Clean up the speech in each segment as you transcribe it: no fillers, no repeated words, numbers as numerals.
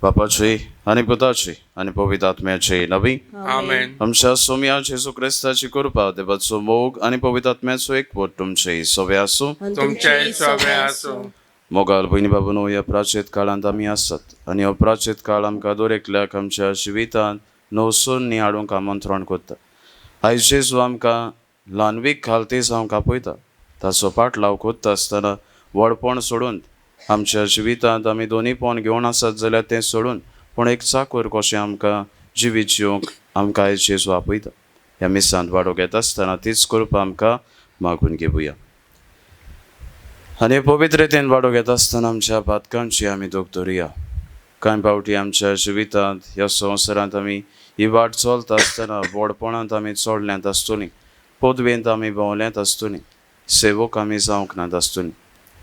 बापाची आणि पुताची आणि पवित्र आत्म्याची नवी. आमेन. आमच्या सोम्या जेसू ख्रिस्ताची कृपा देवाचो मोग आणि पवित्र आत्म्याचो एकवट तुमचे सवे आसूं. तुमचे सवे आसूं. मोगाल भयणी बाबूनो, ह्या प्राचीत काळांत आमी आसात आनी हो प्राचीत काळ आमकां दर एकल्याक आमच्या जिवितांत नवसून हाडूंक आमंत्रण करता. आयज जेजू आमकां ल्हानवीक घालते जावंक आपयता. ताचो पाटलाव कोत्ता आसतना व्हडपण सोडून आमच्या जिवितांत आमी दोनीपण घेवन आसात जाल्यार तें सोडून पूण एक चाकर कशें आमकां जिवीत जिवंक आमकां आयज जेजू आपयता. ह्या मिसांत वाडो घेता आसतना तीच कृपा आमकां मागून घेवया. आनी पवित्र रितीन वाडो घेता आसतना आमच्या पातकांची आमी दोग धरुया. कांय फावटी आमच्या जिवितांत ह्या संवसारांत आमी ही वाट चलता आसतना व्हडपणांत आमी चडल्यांत आसतलीं, पदवेंत आमी भोंवल्यांत आसतलीं, सेवक आमी जावंक नात आसतलीं.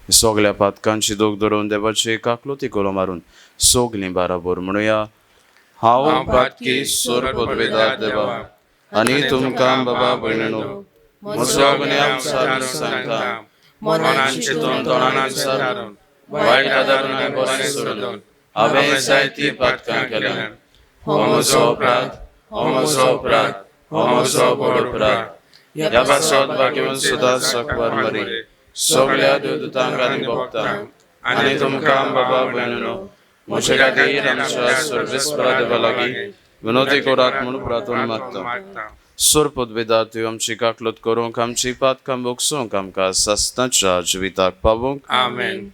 सगळ्या पातकांची दोग धरून देवाची काकलुती कोलो मारून सोगलीं बाराबर म्हणुया. हांव पातकी सोर पदवेदार देवा आनी तुमकां बाबा भयणीनो, म्हजो गुन्यांव सांगता. मनान चिंतून तोंडान विचारून वायट आदारून आनी बरें सोडून हांवें जायतीं पातकां केल्यात. हो म्हजो अपराध, हो म्हजो अपराध, हो म्हजो व्हड अपराध. ह्या पासत भाग्यवन सुद्दां सकवार मरी सगळ्या देवदूतांक आनी भक्तांक आनी तुमकां बाबा भयणीनो, म्हजे खातीर आमच्या सर्वेस्परा देवा लागीं विनोदी करात म्हूण प्रार्थना मागता. सुर पदवेदार तूं आमची काकलूत करूंक, आमची पातकां भोगसूंक, आमकां सस्ताच्या जिविताक पावूंक. आमेन.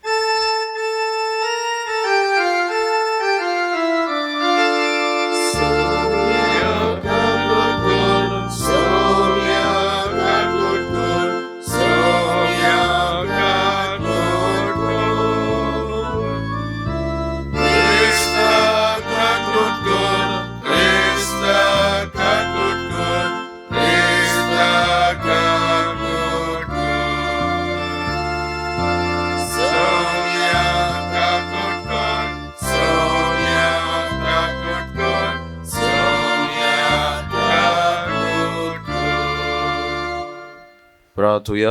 प्रार्थुया.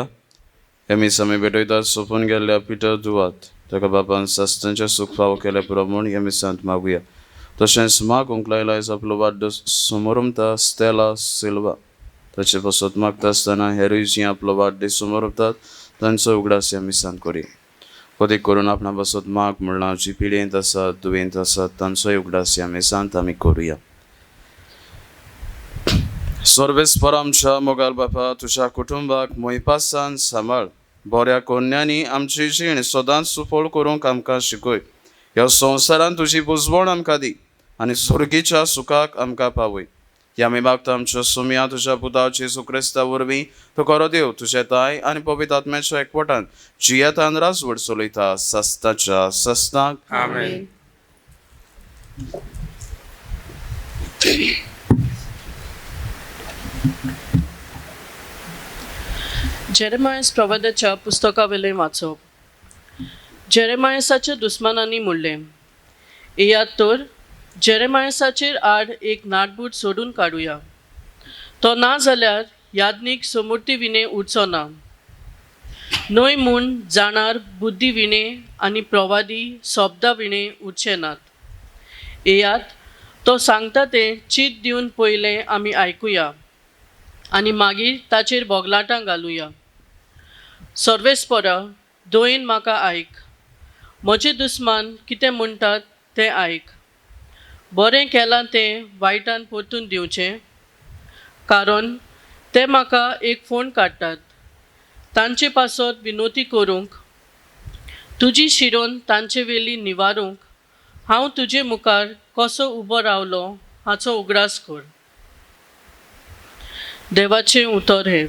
एमी समय भेटयतात सोपून गेल्ल्या पिटर दुवात ताका बापान सस्तांचे सुख फावो केले प्रमाण एमी सांत मागुया. तशेंच मागूंक लायलायज आपलो वाड समोरुमता स्टेला सिल्वा ताचे पासत मागता आसतना हेरूय जीं आपलो वाड समोरुमतात तांचो उगडास आमी सांत करुया. कधी करून आपणा पासत माग म्हणल्यार जी पिडेंत आसात, दुयेंत आसात तांचोय उगडास आमी सांत आमी करुया. सर्वेस्पर आमच्या मोगाल बापा, तुझ्या कुटुंबाक मोयपासान सांबाळ. बऱ्या कोन्यांनी आमची जीण सदांच सुफळ करूंक आमकां शिकय. ह्या संवसारांत तुजी बुजवण आमकां दी आनी सुर्गीच्या सुखाक आमकां पावय. ह्या आमी मागता आमच्या सुम्या तुज्या पुताची जेसू क्रिस्ता वरवीं. तो खरो देव तुजे ताय आनी पवित्र आत्म्याच्या एकवटान जियेतान राजवट चलयता सस्ताच्या सस्ताक. आमेन. जेरेमायस प्रवादाच्या पुस्तकावेलें वाचप. जेरेमायसाच्या दुस्मानांनी म्हणलें, येयात तर जेरेमायसाचेर आड एक नाटबूट सोडून काडुया. तो ना जाल्यार याज्ञीक समृद्धी विणे उरचो ना. न्हय म्हूण जाणार बुद्धी विणे आनी प्रवादी शब्दा विणे उरचे नात. येयात तो सांगता तें चीत दिवन पयलें आमी आयकुया आनी मागीर ताचेर बोगलाटां घालुया. सर्वेस्परा, दोयेन म्हाका आयक. म्हजे दुस्मान कितें म्हणटात तें आयक. बरें केलां तें वायटान परतून दिवचें, कारण ते म्हाका एक फोण काडटात. तांचे पासत विनोती करूंक, तुजी शिरोन तांचे वेली निवारूंक हांव तुजे मुखार कसो उबो रावलो हाचो उगडास कर. देवाचें उतर हे.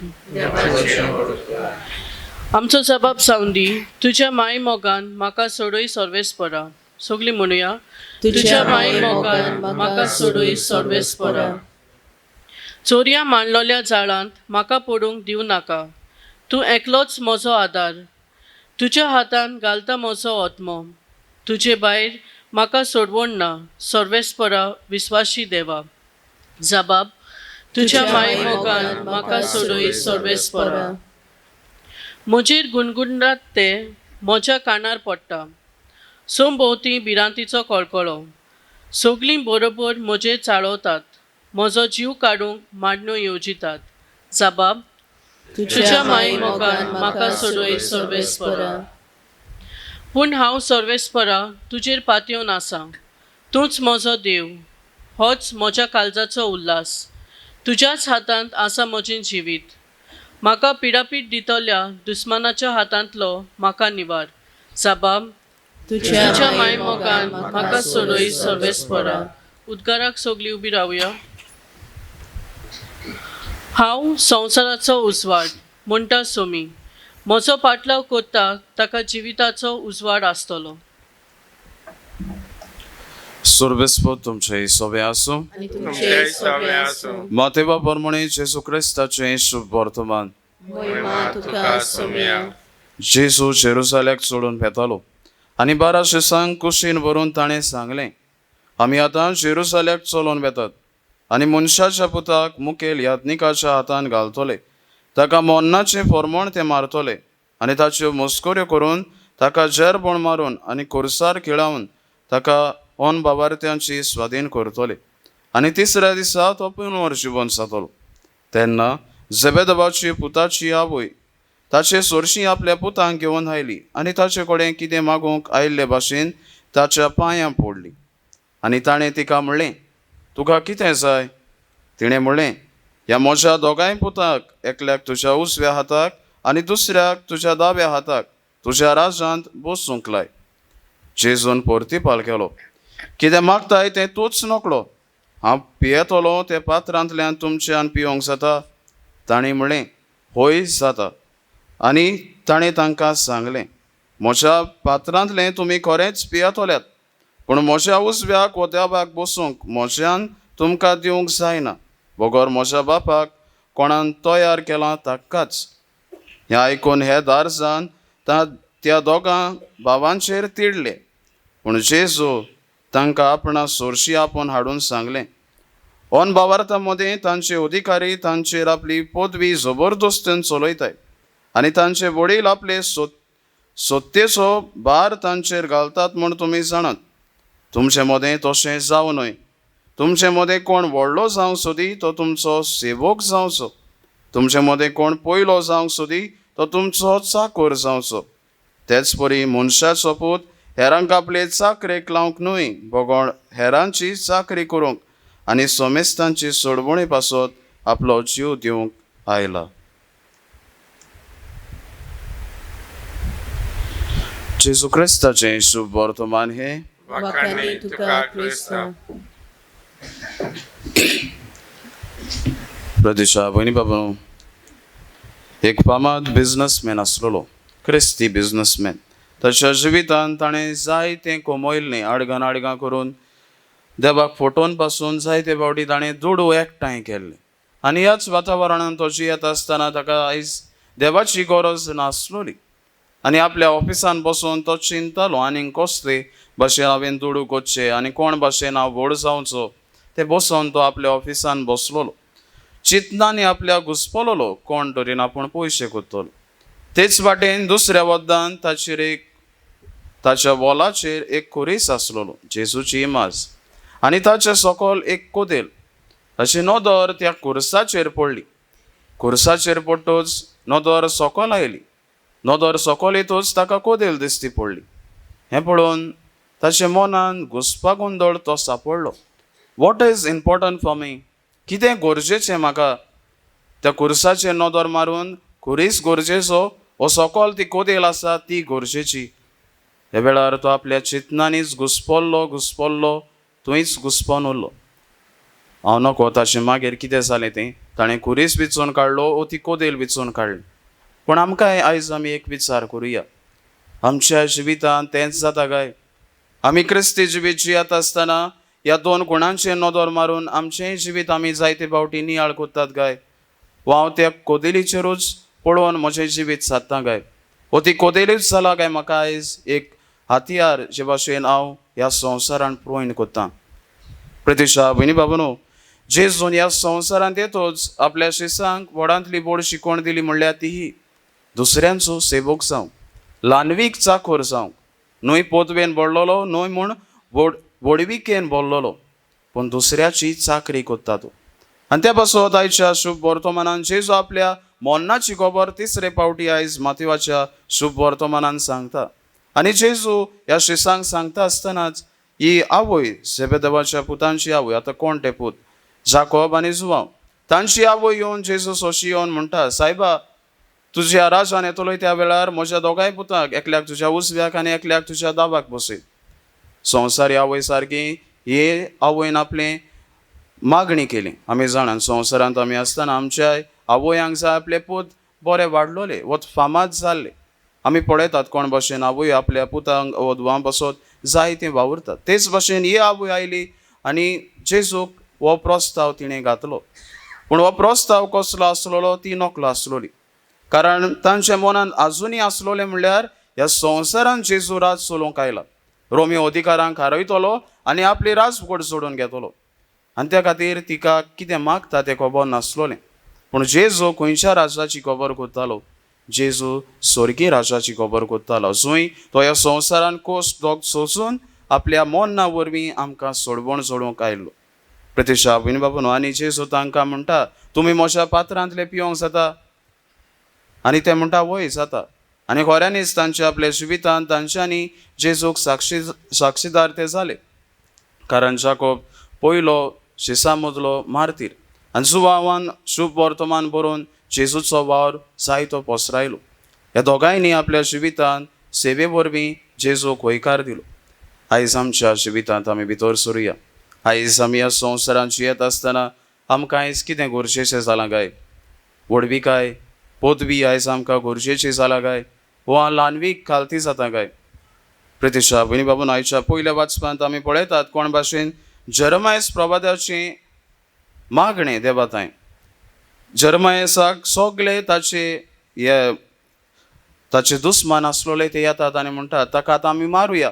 आमचो जबाब सावंदी तुज्या माय मोगान म्हाका सोडूय सर्वेस्परा. सगळीं म्हणुया. तुज्या माय मोगान म्हाका सोडूय सर्वेस्परा. चोरया मांडलोल्या जाळांत म्हाका पडूंक दिवं नाका. तूं एकलोच म्हजो आदार. तुज्या हातान घालता म्हजो आत्मो. तुजे भायर म्हाका सोडवण ना. सर्वेस्परा विस्वासी देवा. जबाब तुज्या माय मोगान म्हाका सोडूय सर्वेस्परा. म्हजेर गुणगुणटात ते म्हज्या कानार पडटा. सोमभोवती भिरांतीचो कळकळो. सगळीं बरोबर म्हजेर चाळवतात, म्हजो जीव काडूंक मांडण्यो येवजितात. जबाब: तुज्या माई मोगान म्हाका सोडूय सर्वेस्परा. पूण हांव सर्वेस्परा तुजेर पातयेवन आसा. तूंच म्हजो देव, होच म्हज्या काळजाचो उल्हास. तुज्याच हातांत आसा म्हजें जिवीत. म्हाका पिडापीट दितल्या दुस्मानाच्या हातांतलो म्हाका निवार. जबाब: तुज्या माय मोगान म्हाका सोडूय सर्वेस्परा. उद्गाराक सगळीं उबी रावया. हांव संवसाराचो उजवाड म्हणटा सोमी. म्हजो पाटलाव कोत्ता ताका जिविताचो उजवाड आसतलो. सोर्बेस्पो तुमचे सोबे आसूं. तुमचे सवे आसूं. मातेवा परमणे जेसू क्रिस्ताचे शुभ वर्तमान. महिमा तुका सोम्या. जेसू जेरुसाल्याक सोडून भेतालो आनी 12 सांग कुशीन व्हरून ताणें सांगलें, आमी आतां जेरुसाल्याक चलोन वेतात आनी मनशाच्या पुताक मुखेल यात्निकाच्या हातान घालतले. ताका मोन्नाचें फॉर्मण ते मारतले आनी ताच्यो मस्कोऱ्यो करून ताका जेरबण मारून आनी कोर्सार खिळावन ताका ओन बाबार्थ्यांची स्वाधीन करतले. आनी तिसऱ्या दिसा तो पुनर्जीवन जातलो. तेन्ना जेबेदाबाची पुताची आवय ताचे सोरशीं आपल्या पुतांक घेवन आयली आनी ताचे कडेन कितें मागूंक आयिल्ले भाशेन ताच्या पांयां पडली. आनी ताणें तिका म्हणलें, तुका कितें जाय? तिणें म्हणलें, ह्या म्हज्या दोगांय पुताक, एकल्याक तुज्या उजव्या हाताक आनी दुसऱ्याक तुज्या दाव्या हाताक तुज्या राजांत बसूंक लाय. जेजून परतीपाल केलो, कितें मागताय तें तूंच नकळो. हांव पियेतलो ते पात्रांतल्यान तुमच्यान पिवंक जाता? ताणीं म्हणलें, होय जाता. आनी ताणें तांकां सांगलें, म्हज्या पात्रांतलें तुमी खरेंच पियेतल्यात, पूण म्हज्या उजव्याक वा दाव्याक बसूंक म्हज्यान तुमकां दिवंक जायना. बगोर म्हज्या बापाक कोणान तयार केलां ताकाच. हें आयकून हे दारजान त्या दोगां भावांचेर तिडले. पूण जेजू तांकां आपणा सोरशी आपोवन हाडून सांगलें, ओन भावार्थां मदें तांचे अधिकारी तांचेर आपली पदवी जबरदस्तीन चलयताय आनी तांचे वडील आपले सत्तेचो भार तांचेर घालतात म्हूण तुमी जाणात. तुमचे मदें तशें जावं न्हय. तुमचे मदें कोण व्हडलो जावंक सोदी तो तुमचो सेवक जावचो. तुमचे मदें कोण पयलो जावंक सोदी तो तुमचो चाकर जावचो. तेच परी मनशाचो पूत हेरांक आपले चाकरेक लावंक न्हय, बगोण हेरांची चाकरी करूंक आनी सोमेस्तांची सोडवणी पासत आपलो जीव दिवंक आयला. जेजू क्रिस्ताचें शुभ वर्तमान हे वाखाणी तुका क्रिस्ता. प्रदेशा भयणी बाबा, एक फामाद बिझनसमॅन आसलेलो, क्रिस्ती बिझनसमॅन. ताच्या जिवितान ताणें जायतें कमयल्लें. आडगां करून देवाक फोटोवन पासून जायते फावटी ताणें दुडू एकठांय केल्ले. आनी ह्याच वातावरणांत तो जियेत आसतना ताका आयज देवाची गरज नासलोली. आनी आपल्या ऑफिसान बसून तो चिंतलो, आनीक कसले भाशेन हांवें दुडू करचें आनी कोण भाशेन हांव व्हड जावचो. ते बसून तो आपल्या ऑफिसान बसलोलो. चिंतनांनी आपल्याक घुस्पलोलो कोण तरेन आपूण पयशे करतलो. तेच वाटेन दुसऱ्या वद्दान ताच्या वॉलाचेर एक खुरीस आसलोलो, जेजूची इमाज, आनी ताचे सकयल एक कोदेल. ताची नदर त्या खुर्साचेर पडली. खुर्साचेर पडटूच नदर सकयल आयली. नदर सकयल येतूच ताका कोदेल दिश्टी पडली. हें पळोवन ताच्या मनान घुस्पागोंदळ तो सापडलो. What is important for me? कितें गरजेचें म्हाका? त्या खुर्साचेर नदर मारून खुरीस गरजेचो वो सकयल ती कोदेल आसा ती गरजेची? ह्या वेळार तो आपल्या चिंतनांनीच घुस्पल्लो थंयच घुस्पोन उरलो. हांव नकळो ताचे मागीर कितें जालें तें. ताणें खुरीस विचून काडलो वो ती कोदेल विचून काडली. पूण आमकांय आयज आमी एक विचार करुया, आमच्या जिवितांत तेंच जाता काय? आमी क्रिस्ती जिवीत जियेत आसतना ह्या दोन गुणांचेर नदर मारून आमचेंय जिवीत आमी जायते फावटी नियाळ कोत्तात काय? वा हांव त्या कोदेलीचेरूच पळोवन म्हजें जिवीत सादतां काय? वो ती कोदेलीच जाला काय म्हाका आयज एक हातियार जे भाशेन हांव ह्या संवसारान प्रोयण कोत्तां? प्रतीक्षा भयणी बाबनो, जेजून ह्या संवसारांत येतोच आपल्या शिसांक व्हडांतली व्हड शिकवण दिली म्हणल्यार ती ही, दुसऱ्यांचो सेवक जावंक, ल्हानवीक चाकर जावंक. न्हय पोतवेन बडलोलो, न्हय म्हूण वडविकेन बोललोलो पूण दुसऱ्याची चाकरी कोत्ता तो. आनी त्या पासत आयच्या शुभ वर्तमानान जेजू आपल्या मोन्नाची खबर तिसरे पावटी आयज मातयेवाच्या शुभ वर्तमानान सांगता. आनी जेजू ह्या शिसांक सांगता आसतनाच ही आवय सेबेदेवाच्या पुतांची आवय, आतां कोण ते पूत, जाकोब आनी जुवांव, तांची आवय येवन जेजू सोशी येवन म्हणटा, सायबा तुज्या राजान येतलोय त्या वेळार म्हज्या दोगांय पुतांक, एकल्याक तुज्या उजव्याक आनी एकल्याक तुज्या दाबाक बसय. संवसारी आवय सारकी हे आवयन आपले मागणी केली. आमी जाणात संवसारांत आमी आसतना आमच्या आवयांक जाय आपले पूत बरे वाडलोले व फामाद जाल्ले. आमी पळयतात कोण भाशेन आवय आपल्या पुतांक वधवां बसत जाय ते वावुरतात. तेच भाशेन ही आवय आयली आनी जेजूक हो प्रस्ताव तिणें घातलो. पूण हो प्रस्ताव कसलो आसलोलो, ती नकलो आसलोली. कारण तांच्या मनान आजुनूय आसलोलें म्हणल्यार ह्या संवसारान जेजू राज चलोवंक आयला, रोमी अधिकारांक हारयतलो आनी आपली राजवट सोडून घेतलो. आनी त्या खातीर तिका कितें मागता तें खबर नासलोलें. पूण जेजू खंयच्या राजाची खबर कोत्तालो, जेजू स्वर्गीय राजाची खबर कोत्तालो, जंय तो ह्या संवसारान कोस्ट दोग सोंसून आपल्या मोन्ना वरवीं आमकां सोडवण सोडूंक आयलो. प्रत्यक्षा भयणी बाबून आनी जेजू तांकां म्हणटा, तुमी म्हज्या पात्रांतले पिवंक जाता? आनी ते म्हणटा, वय जाता. आनी खऱ्यांनीच तांच्या आपल्या जिवितांत तांच्यांनी जेजूक साक्षीदार ते जाले. कारण जाकोब पयलो शिसा मदलो मार्तीर आनी जुवांवान शुभ वर्तमान बरोवन जेजूचो वावर जायतो पसरायलो. ह्या दोगांयनी आपल्या जिवितांत सेवे वरवीं जेजूक होयकार दिलो. आयज आमच्या जिवितांत आमी भितर सरुया. आयज आमी ह्या संवसारांत जियेत आसतना आमकां आयज कितें गरजेचें जालां काय? वडविकाय पदवी आयज आमकां गरजेची जालां काय? वा ल्हानवीक खालती जाता काय? प्रत्यक्षा भयणी बाबून आयच्या पयल्या वाचपांत आमी पळयतात कोण भाशेन जरमायस प्रवाद्याची मागणें देवाताय. जरमायसाक सगळे ताचे दुस्मान आसलोले ते येतात आनी म्हणटात, ताका आतां आमी मारुया,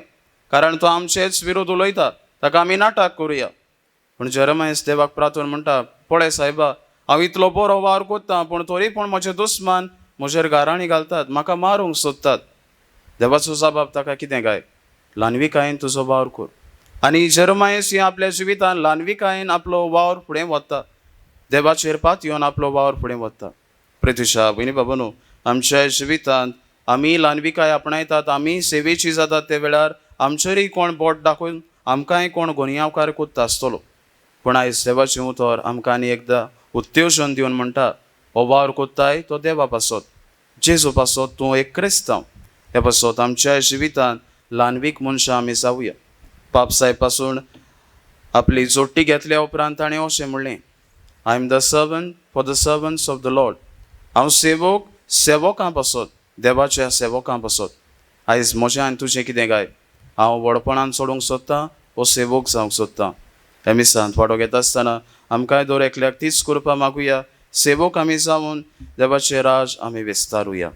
कारण तो आमचेच विरोध उलयता, ताका आमी नाटक करुया. पूण जरमायस देवाक प्रार्थून म्हणटा, पळय सायबा, हांव इतलो बरो वावर कोत्तां, पूण तरी पूण म्हजे दुस्मान म्हजेर गाराणी घालतात, म्हाका मारूंक सोदतात. देवाचो जबाब ताका कितें काय? ल्हानविकायेन तुजो वावर कर. आनी जरमायस ही आपल्या जिवितांत ल्हानविकायेन आपलो वावर फुडें व्हरता, देवाचेर पातयेवन आपलो वावर फुडें व्हरता. प्रत्यक्षा भयणी बाबूनो, आमच्या जिवितांत आमी ल्हानविकाय आपणायतात, आमी सेवेची जातात ते वेळार आमचेरय कोण बोट दाखोवन आमकांय कोण गुन्यांवकार कोत्ता आसतलो. पूण आयज देवाचें उतर आमकां आनी एकदां उत्तेजन दिवन म्हणटा, हो वावर कोत्ताय तो देवा पासत, जेजू पासत, तूं एक क्रिस्तांव. हे पासत आमच्या जिवितांत ल्हानवीक मनशां आमी जावया. पापसाय पासून आपली जोडटी घेतल्या उपरांत ताणें अशें म्हणलें, I am the servant for the servants of the Lord. हांव सेवकां पासत, देवाच्या सेवकां पासत. आयज म्हजें आनी तुजें कितें काय? हांव व्हडपणान सोडूंक सोदतां वो सेवक जावंक सोदतां? ह्या मिसांत वाडो घेता आसतना आमकांय दर एकल्याक तीच करपा मागुया. सेवक आमी जावन देवाचें राज आमी विस्तारुया.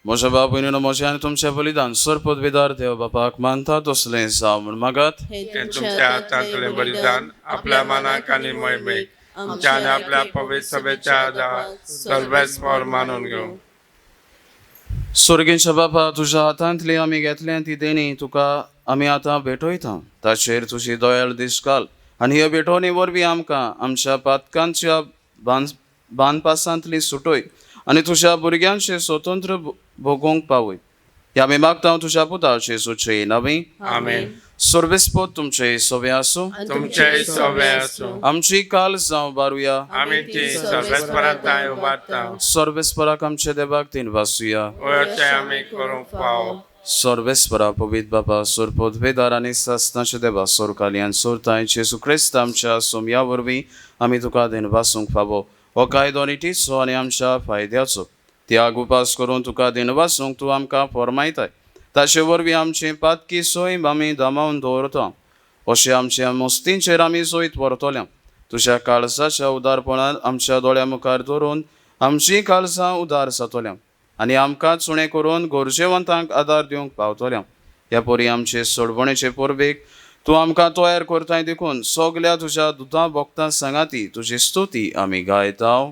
म्हज्या बापून म्हजें आनी तुमचें बलिदान सरपदवीदार देव बापाक मानता तसलें जावं म्हूण मागात. हें तुमच्या हातांतलें बलिदान आपल्या मनाक आनी मोहिमेक आमच्या आनी आपल्या पवित्र सभेच्या सर्वेस्पर मानून घेवं. स्वर्गीच्या बापा, तुज्या हातांतली आमी घेतलें ती देणी तुका आमी आतां भेटयता. ताचेर तुजी दयाळ दीस घाल आनी ह्या भेटोवणी वरवीं आमकां आमच्या पातकांच्या बांदपासांतली सुटोय आनी तुज्या भुरग्यांचे स्वतंत्र भोगोवंक पावय. हे आमी मागता तुज्या पुताचे सुचे नवी आमेन. सर्वेस्पोत तुमचे सोबे आसूं तुमचे सोबे आसूं. आमची काल जावं बारुया आमी ती सर्वेस्परांताय उबारता. सर्वेस्पराक आमचे देवाक तीन वासुया वळचे आमी करूंक पाव. सर्वेस्परा पवित बापा सोरपोदवेदार आनी सासनाचे देवा सोरकालियान सोरताय जेसू क्रिस्त आमच्या सोमया वरवीं आमी तुका दिन वासूंक फावो हो कायदो निटीचो आनी आमच्या फायद्याचो त्याग उपास करून तुका दिन वासूंक तूं आमकां फरमायताय ताचे वरवीं आमची पातकी सोय आमी दमावन दवरता अशें आमच्या मस्तींचेर आमी सोयत व्हरतल्या तुज्या काळसाच्या उदारपणान आमच्या दोळ्या मुखार दवरून आमची काळसां उदार जातल्या आनी आमकां सुणें करून गोरजेवंतांक आदार दिवंक पावतल्या ह्या परी आमचे सोडवणेचे परबेक तूं आमकां तयार करताय देखून सगल्या तुज्या दुता भक्तां सांगाती तुजी स्तुती आमी गायता.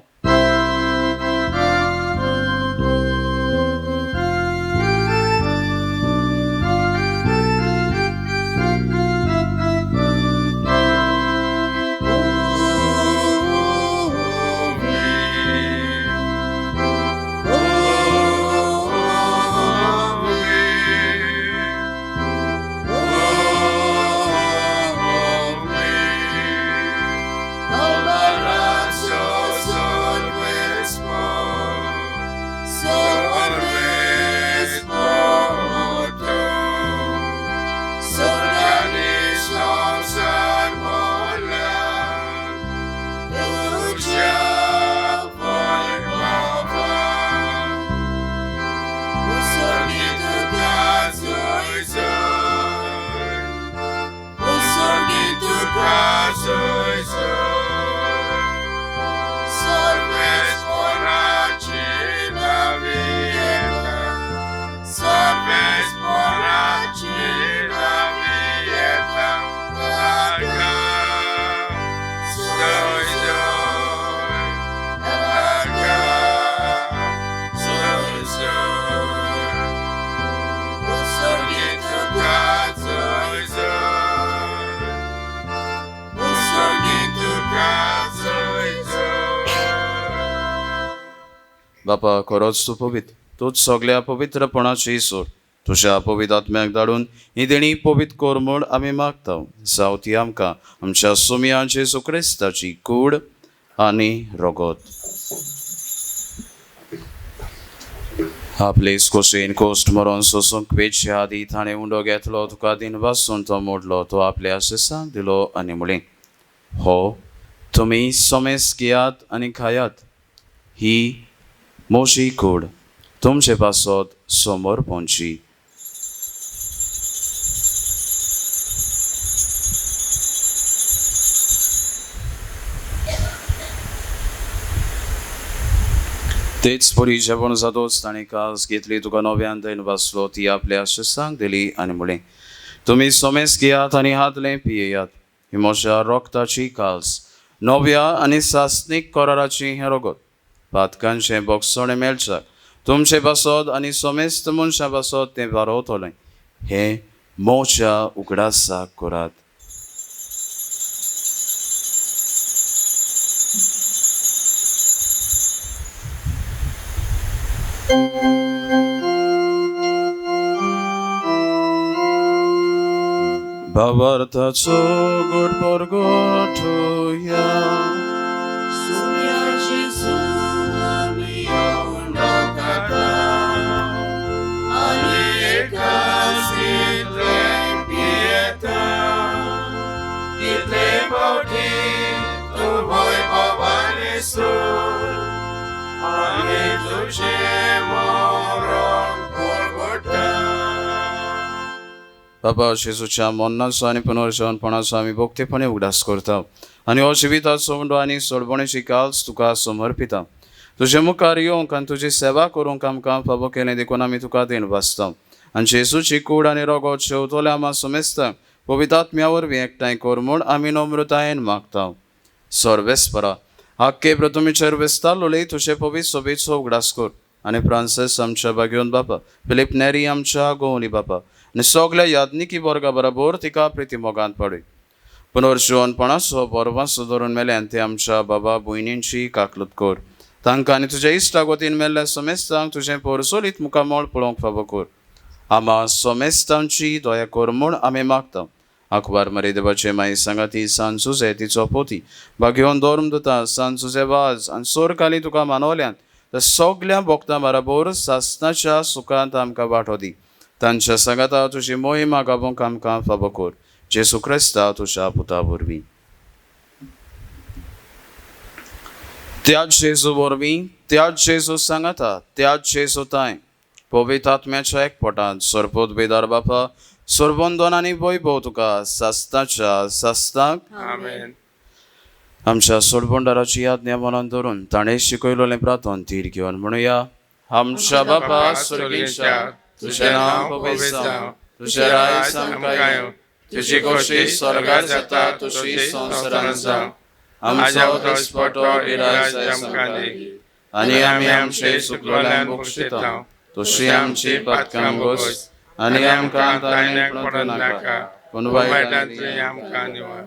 बापा खरोच तूं पवित्र तूच सगल्या पवित्रपणाची सोड तुज्या पवित्र आत्म्याक धाडून ही देणी पवित्र कोर म्हूण आमी मागता जावं ती आमकां आमच्या सोमया जेसू क्रिस्ताची कूड आनी रगत. आपले खोशेन कोश्ट मरोन सोसूंक वेचचे आदी ताणें उंडो घेतलो तुका दिन वासून तो मोडलो तो आपल्या शिसांक दिलो आनी म्हळें हो तुमी सोमेस घेयात आनी खायात ही मोशी कूड तुमचे पासत समोर पोंची. तेच परी जेवण जातोच ताणें कास घेतली तुका नव्यान देन वाचलो ती आपल्या शिसांक दिली आनी म्हळें तुमी सोमेस घेयात आनी हातलें पियेयात ही म्हज्या रोगताची कास नव्या आनी सासनीक कराराची हें रगत पातकांचे बोगसोणें मेळच्याक तुमचे पासत आनी सोमेस्त मनशा पासत तें वारवतलें हें मोच्या उगडासाक करात. भावार्थाचो गोड परगोठुया बाबा जेजूच्या मरणाचो आनी पुनर्जीवनपणाचो आमी भोगतेपणे उगडास करता आनी हो जिविताचो उंडो आनी सोडवणेची काल्स तुका समर्पिता तुजे मुखार येवंक आनी तुजी सेवा करूंक आमकां फावो केलें देखून आमी तुका देण वाचता आनी जेजूची कूड आनी रगत शेवतोल्या आमा समेस्तांक पवित्र आत्म्या वरवीं एकठांय कर म्हूण आमी नम्रतायेन मागता. सर्वेस्परा आख्खे प्रथमेचेर विस्तारलोली तुजे पवित्र सोबेचो उगडास कर आनी फ्रांसीस आमच्या बागेवन बापा फिलीप नेरी आमच्या गोवनी बापा आनी सगल्या यादनिकी वर्गा बरोबर तिका प्रिती मोगान पडय. पुनर्जीवनपणाचो परवांसो धरून मेल्यान ते आमच्या बाबा भयणींची काकलूत कर तांकां आनी तुज्या इश्टागोतीन मेल्ल्या समेस्तांक तुजें परसोलीत मुखामोळ पळोवंक फावो कर आम्हा सोमेस्तांची दया कर म्हूण आमी मागता. अखबार मरे देवाचे माई सांगाती सान सुजे तिचो पोती घेवन दौरम दोता सान सुजे वाज आनी सोर काली तुका मानवल्यान तर सगळ्या भोगता बरोबर सासनाच्या सुखांत आमकां वांटो दी. तांच्या सांगाता तुजी मोहीम गाबोंक आमकां फाबो कर. जेसू क्रिस्ता तुज्या पुता वरवीं. त्याच जेजू वरवीं, त्याच जेजू सांगाता, त्याच जेजू ताय पवित्र आत्म्याच्या एकपोटांत सरपोत बेदार बापा सोरबंदोन आनी वैभव तुका सासनाच्या सासनाक आमेन. आमच्या सोडबोंडाराची आज्ञा मनान धरून ताणें शिकयलोलें प्रार्थन तीर घेवन म्हणुया. आमच्या बापा स्वर्गीच्या तुझें नांव पवित्र जावं, तुजें राय सामकां येवं, तुजी खोशी स्वर्गार जाता तशी संवसारांत जावं. आमचो दिसपटो गिराय आमकां दी आनी आमी आमचे चुकलोल्यांक बक्षिता तशी आमची पातकां घोस आनी आमकां ताळमेळाक पडूं नाका पूण वायटांतली आमकां निवार.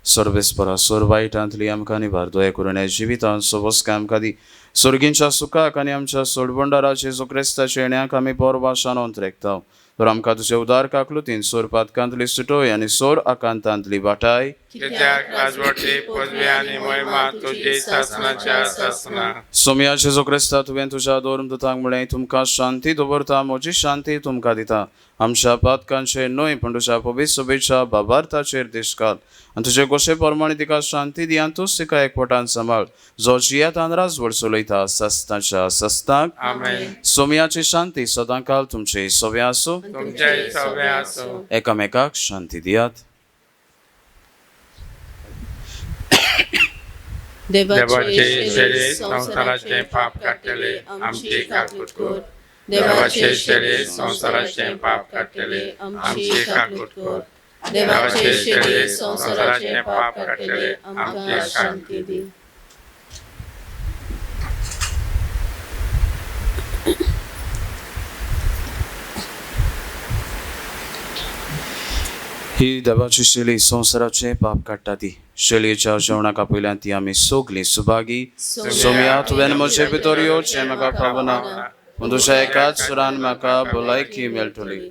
सर्वेस्परा सोर वायटांतली आमकां निवार. दया करून ह्या जिवितांत सोबस्का आमकां दी. स्वर्गींच्या सुखाक आनी आमच्या सोडबोंडाराचे जेजू क्रिस्ताचे येण्याक आमी पोरवाशान अंतरेकता. तर आमकां तुजे उदार काकलुतीन सोर पातकांतली सुटोय आनी सोर आकांतांतली वाटाय कित्याक राजवटी पदवी आनी महिमा तुजी सासनाच्या सासना. सोम्या जेजू क्रिस्ता तुवें तुज्या दोरम दुतांक म्हळें तुमकां शांती दवरता, म्हजी शांती तुमकां दिता. आमच्या पातकांचेर न्हय पूण तुज्या पवित्र सोबेच्या बाबार्थाचेर दिश्काल आनी तुजे गोशे प्रमाणे तिका शांती दी आनी तूंच तिका एकवटान सांबाळ जो जियेत आनी राजवट चलयता सासनाच्या सासनाक. आमेन. सोम्याची शांती सदांकाल तुमचे सोबे आसूं. तुमचे सवे आसूं. एकामेकाक शांती दियात. देवाचे शरीर संसाराचे पाप काडटले आमची काकूट कर. देवाचे शरीर संसाराचे पाप काडटले आमची काकूट कर. देवाचे शरीर संसाराचे पाप काडटले आमची शांती दी. ही देवाची शेळी संसाराचे पाप काडटा ती. शेळयेच्या जेवणाका पयल्यान ती आमी सोगली सुभागी. सोम्या तुवें म्हजे भितर येवचें म्हाका फावना पूण तुज्या एकाच सुरान म्हाका भलायकी मेळटली.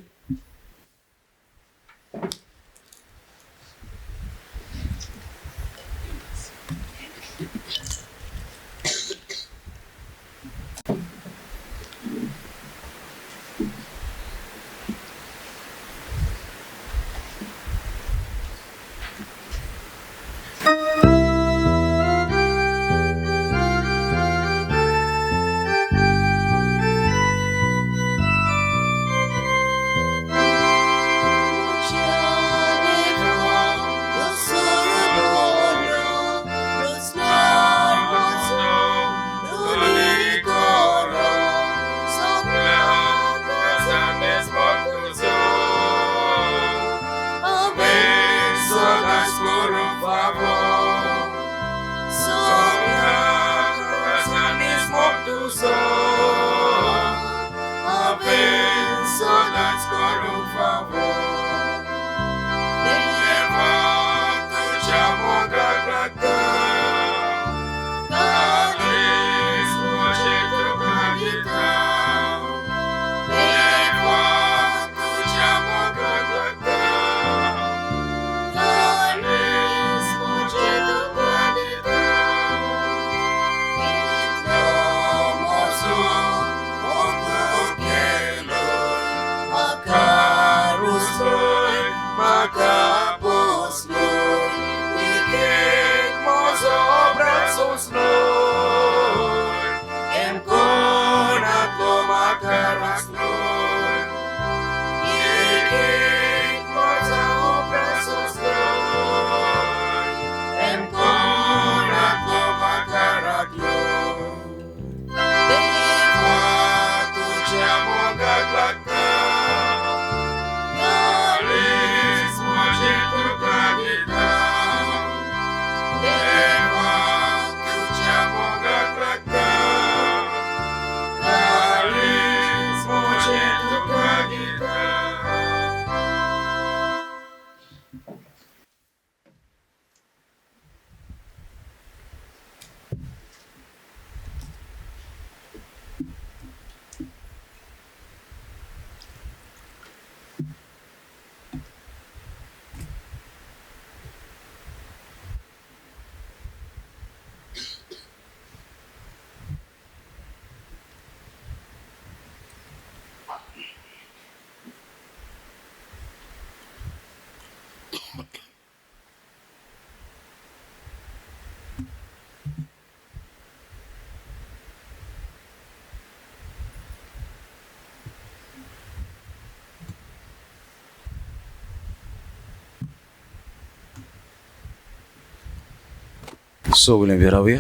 सगळें बी रावया.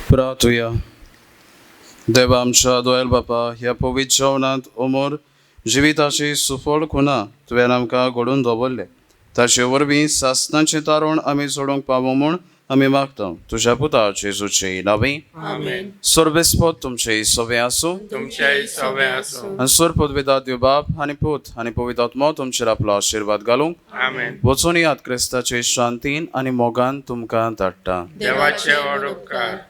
प्रार्थुया. देवा आमच्या दोयल बापा, ह्या पवित्र जेवणांत अमर जिविताची सुफळ खुणां तुवें आमकां घडोवन दवरले. ताचे वरवीं सासणाचें तारण आमी सोडूंक पावूं म्हूण आमी मागता. तुज्या पुता जेजूचे नांवे. आमेन. सर्वेस्पोत तुमचे सवे आसूं. तुमचेय सवे आसूं. आनी सर्वपदविदा देव बाप आनी पूत आनी पवित्र आत्मा तुमचेर आपलो आशिर्वाद घालूंक आमेन. वचून यात क्रिस्ताचे शांतीन आनी मोगान तुमकां धाडटा. देवाचे व्हड उपकार